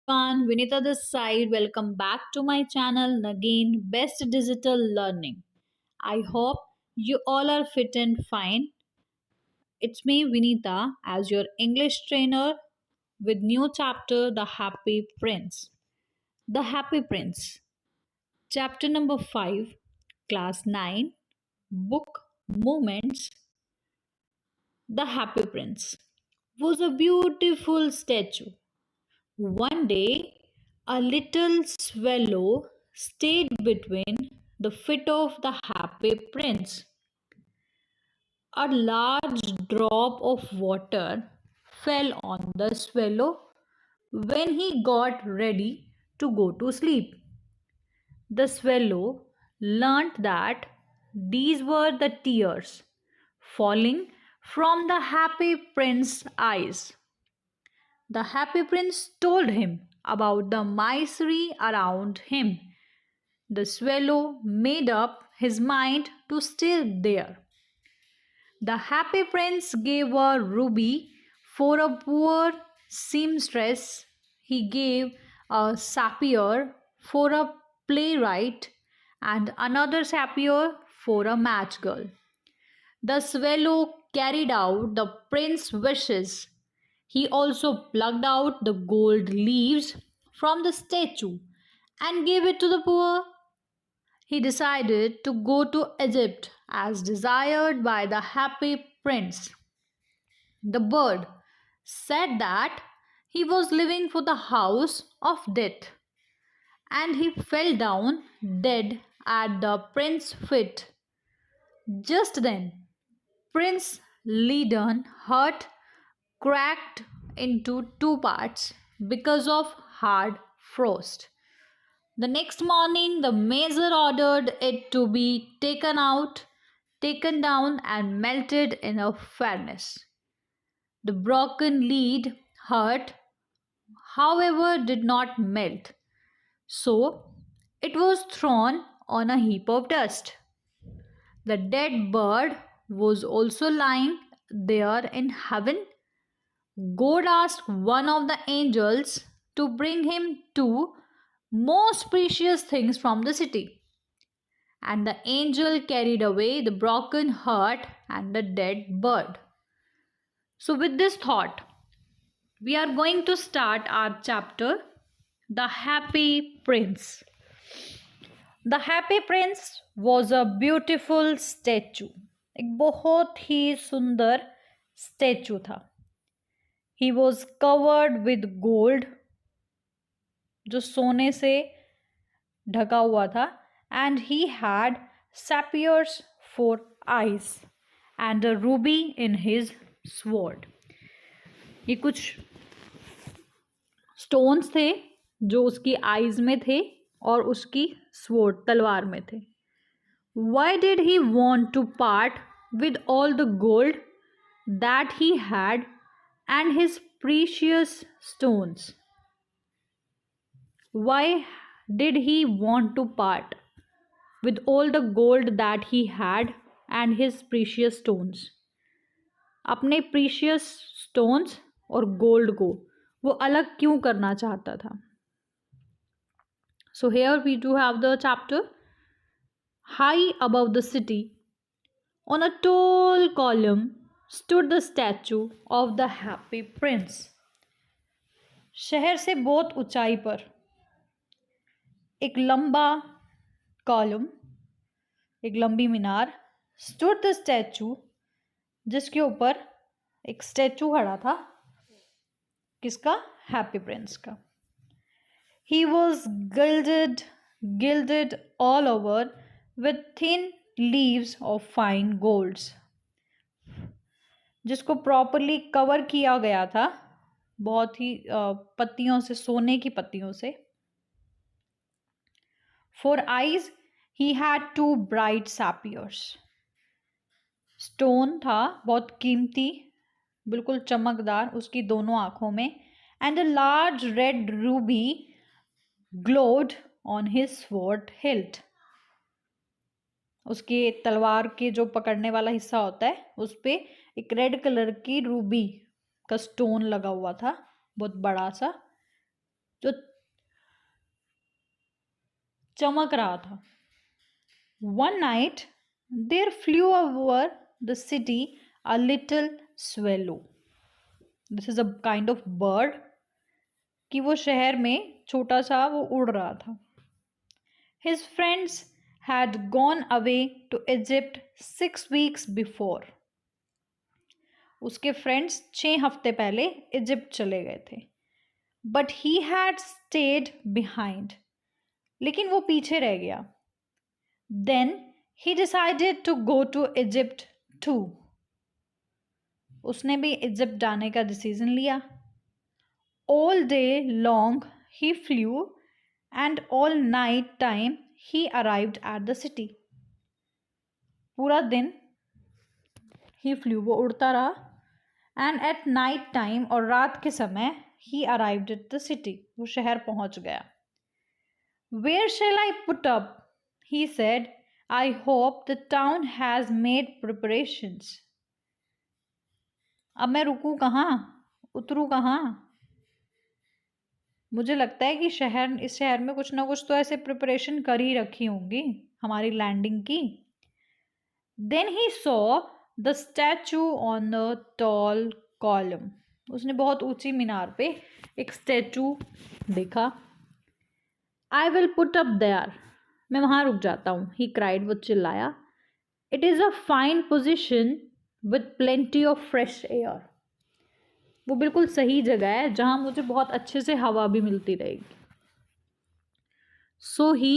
Vinita this side. Welcome back to my channel again, Best Digital Learning. I hope you all are fit and fine. It's me, Vinita, as your English trainer with new chapter, The Happy Prince. The Happy Prince. Chapter number 5, Class 9, Book Moments. The Happy Prince was a beautiful statue. One day, a little swallow stayed between the feet of the happy prince. A large drop of water fell on the swallow when he got ready to go to sleep. The swallow learnt that these were the tears falling from the happy prince's eyes. The happy prince told him about the misery around him. The swallow made up his mind to stay there. The happy prince gave a ruby for a poor seamstress. He gave a sapphire for a playwright and another sapphire for a match girl. The swallow carried out the prince's wishes. He also plucked out the gold leaves from the statue and gave it to the poor. He decided to go to Egypt as desired by the happy prince. The bird said that he was leaving for the house of death, and he fell down dead at the prince's feet. Just then, Prince Leiden heart cracked into two parts because of hard frost. The next morning, the major ordered it to be taken down, and melted in a furnace. The broken lead heart, however, did not melt, so it was thrown on a heap of dust. The dead bird was also lying there in heaven. God asked one of the angels to bring him two most precious things from the city. And the angel carried away the broken heart and the dead bird. So, with this thought, we are going to start our chapter, The Happy Prince. The Happy Prince was a beautiful statue. एक बहुत ही सुंदर statue था. He was covered with gold, जो सोने से ढका हुआ था, and he had sapphires for eyes and a ruby in his sword. ये कुछ स्टोन्स थे जो उसकी आईज में थे और उसकी स्वॉर्ड तलवार में थे. Why did he want to part with all the gold that he had and his precious stones? Why did he want to part with all the gold that he had and his precious stones? अपने precious stones और gold को वो अलग क्यों करना चाहता था? So here we do have the chapter. High above the city, on a tall column, stood the statue of the happy prince. शहर से बहुत ऊंचाई पर एक लंबा कॉलम, एक लंबी मीनार, stood the statue, जिसके ऊपर एक स्टैचू खड़ा था. किसका? हैप्पी प्रिंस का. He was gilded all over with thin leaves of fine golds. जिसको प्रॉपरली कवर किया गया था बहुत ही पत्तियों से, सोने की पत्तियों से. For eyes he had two bright sapphires. Stone था बहुत कीमती, बिल्कुल चमकदार उसकी दोनों आंखों में. And a large red ruby glowed on his sword hilt. उसके तलवार के जो पकड़ने वाला हिस्सा होता है उस पे एक रेड कलर की रूबी का स्टोन लगा हुआ था, बहुत बड़ा सा. जो चमक रहा था. One night there flew over the city a little swallow. This is a kind of bird कि वो शहर में छोटा सा वो उड़ रहा था. His friends had gone away to Egypt 6 weeks before. उसके फ्रेंड्स 6 हफ्ते पहले इजिप्ट चले गए थे. But he had stayed behind. लेकिन वो पीछे रह गया. Then he decided to go to Egypt too. उसने भी इजिप्ट जाने का डिसीजन लिया. All day long he flew and all night time he arrived at the city. पूरा दिन he flew वो उड़ता रहा and at night time और रात के समय he arrived at the city वो शहर पहुंच गया. Where shall I put up? He said. I hope the town has made preparations. अब मैं रुकूं कहाँ, उतरूं कहाँ? मुझे लगता है कि इस शहर में कुछ ना कुछ तो ऐसे प्रिपरेशन कर ही रखी होंगी हमारी लैंडिंग की. Then he saw the statue on a tall column. उसने बहुत ऊंची मीनार पे एक स्टैचू देखा. I will put up there. मैं वहां रुक जाता हूँ. He cried. वो चिल्लाया. It is a fine position with plenty of fresh air. वो बिल्कुल सही जगह है जहां मुझे बहुत अच्छे से हवा भी मिलती रहेगी. So he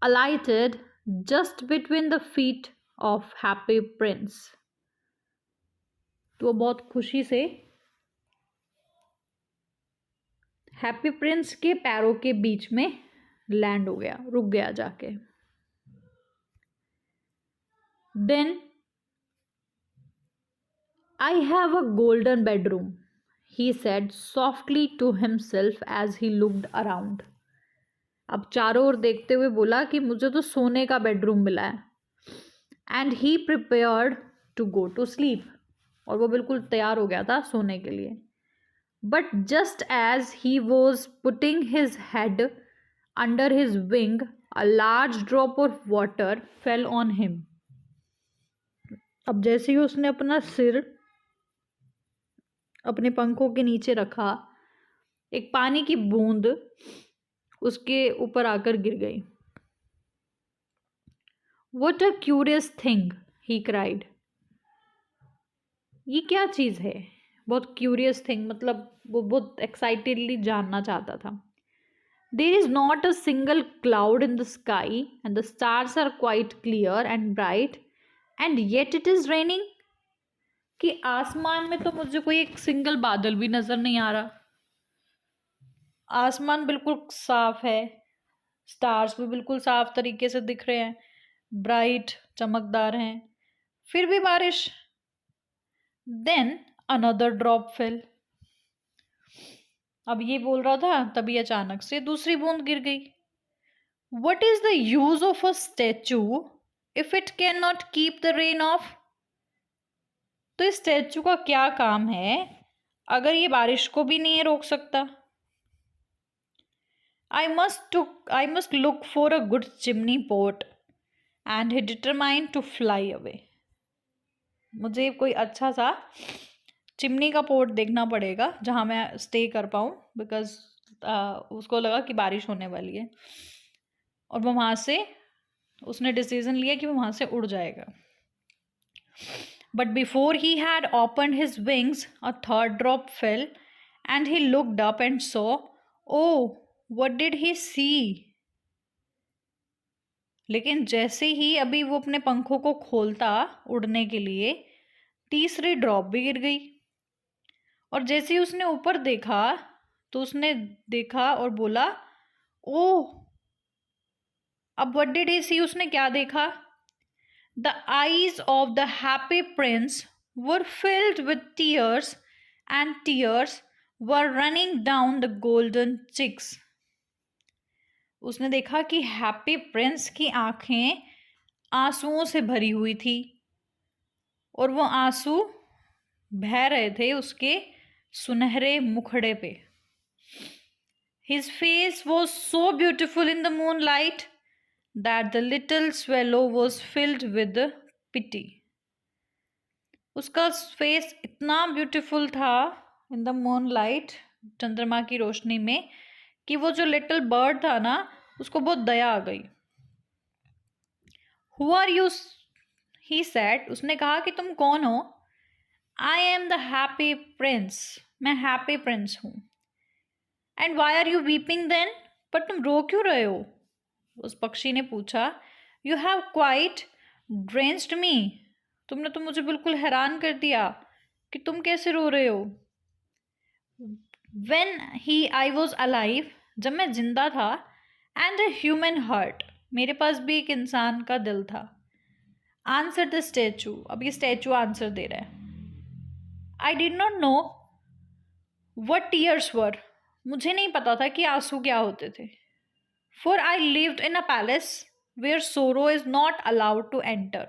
alighted just between the feet of Happy Prince. तो वो बहुत खुशी से हैप्पी प्रिंस के पैरों के बीच में लैंड हो गया, रुक गया जाके. Then I have a golden bedroom, he said softly to himself as he looked around. अब चारों ओर देखते हुए बोला कि मुझे तो सोने का बेडरूम मिला है. And he prepared to go to sleep. और वो बिल्कुल तैयार हो गया था सोने के लिए. But just as he was putting his head under his wing, a large drop of water fell on him. अब जैसे ही उसने अपना सिर अपने पंखों के नीचे रखा, एक पानी की बूंद उसके ऊपर आकर गिर गई. What a curious thing, he cried. ये क्या चीज़ है? बहुत क्यूरियस थिंग मतलब वो बहुत एक्साइटेडली जानना चाहता था. There is not a single cloud in the sky and the stars are quite clear and bright and yet it is raining. कि आसमान में तो मुझे कोई एक सिंगल बादल भी नजर नहीं आ रहा. आसमान बिल्कुल साफ है, स्टार्स भी बिल्कुल साफ तरीके से दिख रहे हैं, ब्राइट चमकदार हैं, फिर भी बारिश. Then another drop fell. अब ये बोल रहा था तभी अचानक से दूसरी बूंद गिर गई. What is the use of a statue if it cannot keep the rain off? तो इस स्टैचू का क्या काम है अगर ये बारिश को भी नहीं रोक सकता. I must look for a good chimney pot and he determined to fly away. मुझे कोई अच्छा सा चिमनी का पोर्ट देखना पड़ेगा जहाँ मैं स्टे कर पाऊँ, बिकॉज उसको लगा कि बारिश होने वाली है और वो वहाँ से उसने डिसीजन लिया कि वो वहाँ से उड़ जाएगा. But before he had opened his wings, a third drop fell and he looked up and saw, oh, what did he see? लेकिन जैसे ही अभी वो अपने पंखों को खोलता उड़ने के लिए, तीसरी ड्रॉप भी गिर गई. और जैसे ही उसने ऊपर देखा तो उसने देखा और बोला, ओह. अब व्हाट डिड ही सी, उसने क्या देखा? The eyes of the happy prince were filled with tears and tears were running down the golden cheeks. उसने देखा कि हैप्पी प्रिंस की आंखें आंसुओं से भरी हुई थी और वो आंसू बह रहे थे उसके सुनहरे मुखड़े पे. His face was so beautiful in the moonlight that the little swallow was filled with pity. उसका फेस इतना ब्यूटीफुल था इन द मूनलाइट, चंद्रमा की रोशनी में, कि वो जो लिटिल बर्ड था ना, उसको बहुत दया आ गई. Who are you? He said. उसने कहा कि तुम कौन हो? I am the happy prince. मैं हैप्पी प्रिंस हूँ. And why are you weeping then? पर तुम रो क्यों रहे हो? उस पक्षी ने पूछा. You have quite drenched me. तुमने तो मुझे बिल्कुल हैरान कर दिया कि तुम कैसे रो रहे हो. When I was alive, जब मैं जिंदा था, and a human heart, मेरे पास भी एक इंसान का दिल था. Answer the statue. अब ये स्टैचू आंसर दे रहा है. I did not know what tears were. मुझे नहीं पता था कि आंसू क्या होते थे. For I lived in a palace where sorrow is not allowed to enter.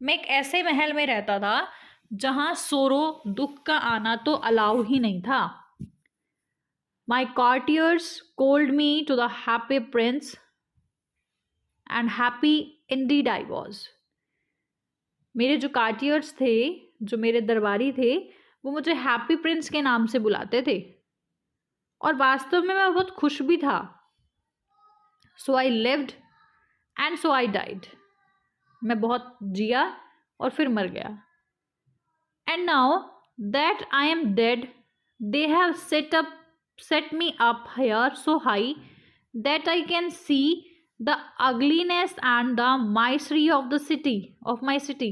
मैं एक ऐसे महल में रहता था जहाँ सोरो, दुख का आना तो अलाउ ही नहीं था. My courtiers called me to the happy prince, and happy indeed I was. मेरे जो कार्टियर्स थे, जो मेरे दरबारी थे, वो मुझे हैप्पी प्रिंस के नाम से बुलाते थे, और वास्तव में मैं बहुत खुश भी था. So I lived and so I died. मैं बहुत जिया और फिर मर गया. And now that I am dead, they have set me up here so high that I can see the ugliness and the misery of my city.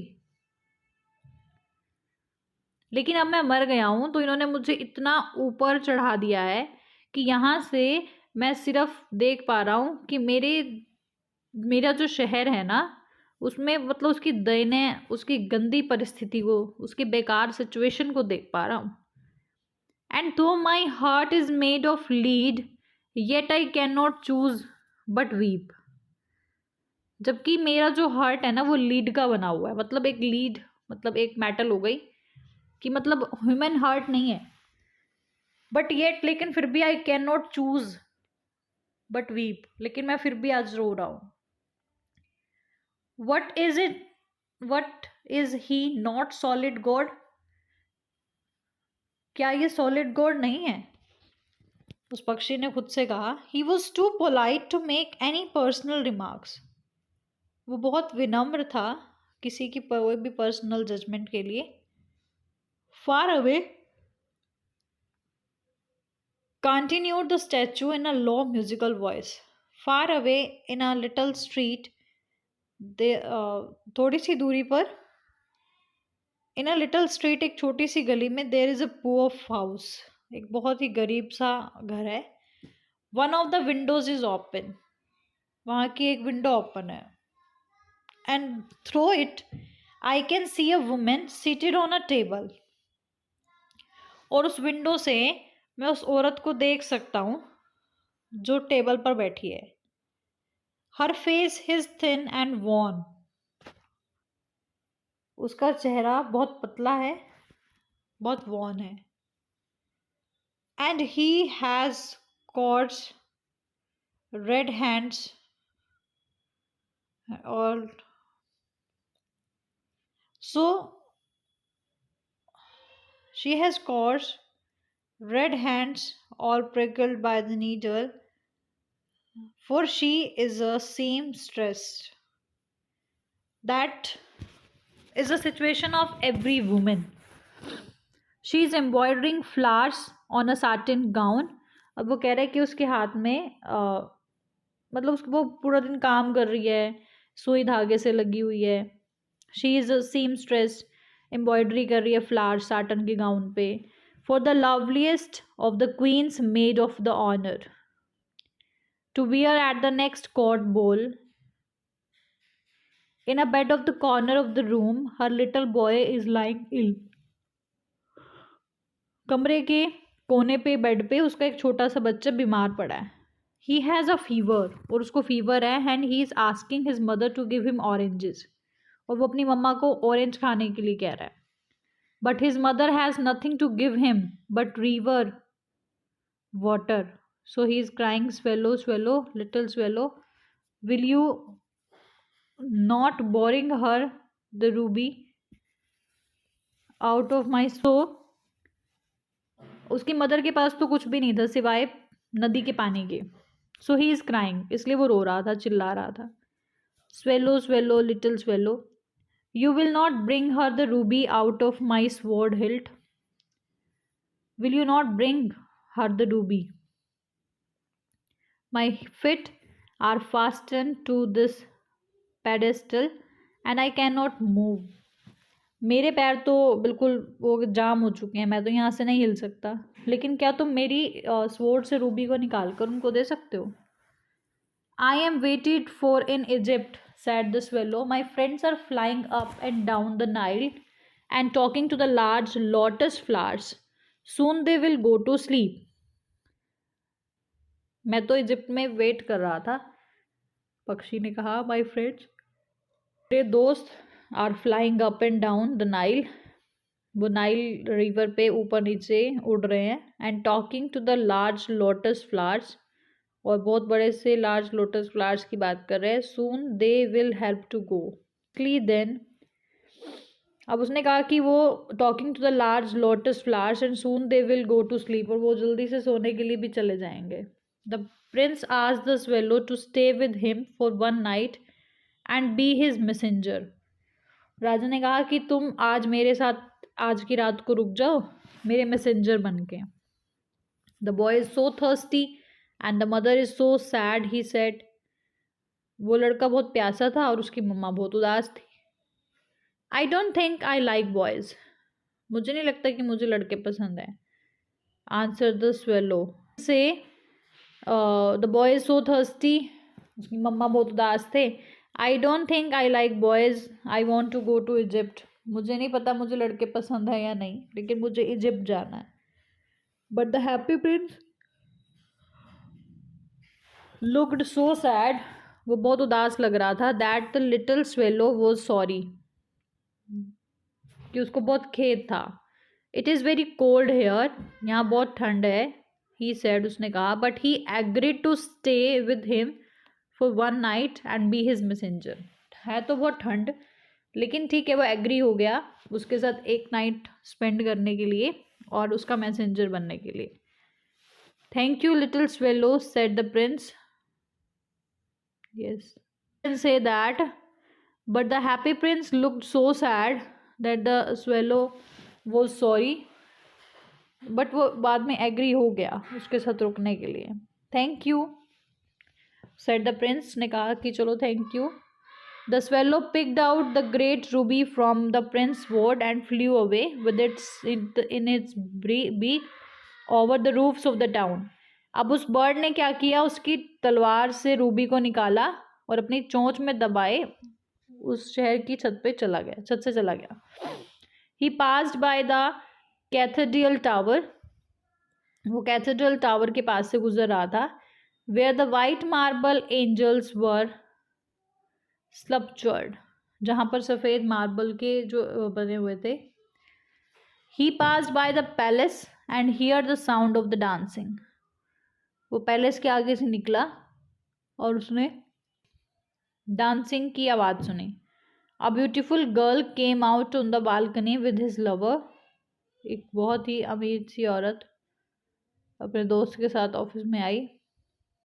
लेकिन अब मैं मर गया हूँ तो इन्होंने मुझे इतना ऊपर चढ़ा दिया है कि यहाँ से मैं सिर्फ देख पा रहा हूँ कि मेरा जो शहर है ना, उसमें मतलब उसकी दयनीय, उसकी गंदी परिस्थिति को, उसकी बेकार सिचुएशन को देख पा रहा हूँ. एंड दो my heart is made of lead yet I can not choose but weep. जबकि मेरा जो हार्ट है ना, वो लीड का बना हुआ है. मतलब एक लीड, मतलब एक मेटल हो गई, कि मतलब ह्यूमन हार्ट नहीं है. बट येट, लेकिन फिर भी आई can not choose but weep, लेकिन मैं फिर भी आज रो रहा हूँ. What is it? What is he not solid God? क्या ये solid God नहीं है? उस पक्षी ने खुद से कहा. He was too polite to make any personal remarks. वो बहुत विनम्र था किसी की कोई भी पर्सनल जजमेंट के लिए. Far away, continued the statue in a low musical voice. Far away in a little street, थोड़ी सी दूरी पर, इन अ लिटल स्ट्रीट, एक छोटी सी गली में, there is a poor house, एक बहुत ही गरीब सा घर है. One of the windows is open, वहाँ की एक विंडो ओपन है. And through it I can see a women seated on a table. और उस विंडो से मैं उस औरत को देख सकता हूँ जो टेबल पर बैठी है. Her face is thin and worn. उसका चेहरा बहुत पतला है, बहुत वॉर्न है. And he has cords, red hands, और so she has cords, red hands, all prickled by the needle, for she is a seamstress. That is the situation of every woman. She is embroidering flowers on a satin gown. अब वो कह रहा है कि उसके हाथ में मतलब वो पूरा दिन काम कर रही है, सुई धागे से लगी हुई है. She is a seamstress, embroidery कर रही है फ्लावर साटन के गाउन पे. For the loveliest of the queens maid of the honor, to wear at the next court ball. In a bed of the corner of the room, her little boy is lying ill. कमरे के कोने पे bed पे उसका एक छोटा सा बच्चा बीमार पड़ा है. He has a fever, और उसको फीवर है. And he is asking his mother to give him oranges, और वो अपनी मम्मा को ऑरेंज खाने के लिए कह रहा है. But his mother has nothing to give him but river water. So he is crying, swallow, swallow, little swallow. Will you not boring her the ruby out of my soul? उसकी mother के पास तो कुछ भी नहीं था सिवाय नदी के पानी के. सो ही इज क्राइंग, इसलिए वो रो रहा था, चिल्ला रहा था. Swallow swallow little swallow, you will not bring her the ruby out of my sword hilt. Will you not bring her the ruby. My feet are fasten to this pedestal and I can not move. मेरे पैर तो बिल्कुल वो जाम हो चुके हैं, मैं तो यहाँ से नहीं हिल सकता. लेकिन क्या तुम मेरी स्वॉर्ड से रूबी को निकाल कर उनको दे सकते हो? I am waited for in Egypt, said the swallow. My friends are flying up and down the Nile and talking to the large lotus flowers. Soon they will go to sleep. मैं तो Egypt में wait कर रहा था. पक्षी ने कहा, माई friends, मेरे दोस्त are flying up and down the Nile, वो नाइल रिवर पे ऊपर नीचे उड़ रहे हैं. And talking to the large lotus flowers, और बहुत बड़े से लार्ज लोटस फ्लावर्स की बात कर रहे हैं. Soon they will help to go क्ली देन. अब उसने कहा कि वो talking to the large lotus flowers and soon they will go to sleep, और वो जल्दी से सोने के लिए भी चले जाएंगे. The prince asked the swallow to stay with him for one night and be his messenger. राजा ने कहा कि तुम आज मेरे साथ आज की रात को रुक जाओ मेरे मैसेंजर बन के. The boy is so thirsty and the mother is so sad, he said. वो लड़का बहुत प्यासा था और उसकी मम्मा बहुत उदास थी. I don't think I like boys, मुझे नहीं लगता कि मुझे लड़के पसंद हैं. Answer the swallow. Say the boy is so thirsty, उसकी मम्मा बहुत उदास थे. I don't think I like boys, I want to go to Egypt. मुझे नहीं पता मुझे लड़के पसंद है या नहीं, लेकिन मुझे इजिप्ट जाना है. But the happy prince looked so sad, वो बहुत उदास लग रहा था. That the little swallow was sorry, कि उसको बहुत खेद था. It is very cold here, यहाँ बहुत ठंड है. ही सेड, उसने कहा. But he agreed to stay with him for one night and be his messenger. है तो बहुत ठंड, लेकिन ठीक है, वो एग्री हो गया उसके साथ एक नाइट स्पेंड करने के लिए और उसका मैसेंजर बनने के लिए. Thank you little swallow, said the Prince. Yes. You can say that, but the happy prince looked so sad that the swallow was sorry. But वो बाद में एग्री हो गया उसके साथ रुकने के लिए. Thank you, said the prince. ने कहा कि चलो thank you. The swallow picked out the great ruby from the prince's sword and flew away with in its beak over the roofs of the town. अब उस bird ने क्या किया, उसकी तलवार से रूबी को निकाला और अपनी चोंच में दबाए उस शहर की छत पे चला गया, छत से चला गया. He passed by the cathedral tower, वो कैथेड्रल टावर के पास से गुजर रहा था. Where the white marble angels were sculptured, जहाँ पर सफ़ेद मार्बल के जो बने हुए थे. He passed by the palace and hear the sound of the dancing, वो पैलेस के आगे से निकला और उसने डांसिंग की आवाज़ सुनी. A beautiful girl came out on the balcony with his lover, एक बहुत ही अमीर सी औरत अपने दोस्त के साथ ऑफिस में आई.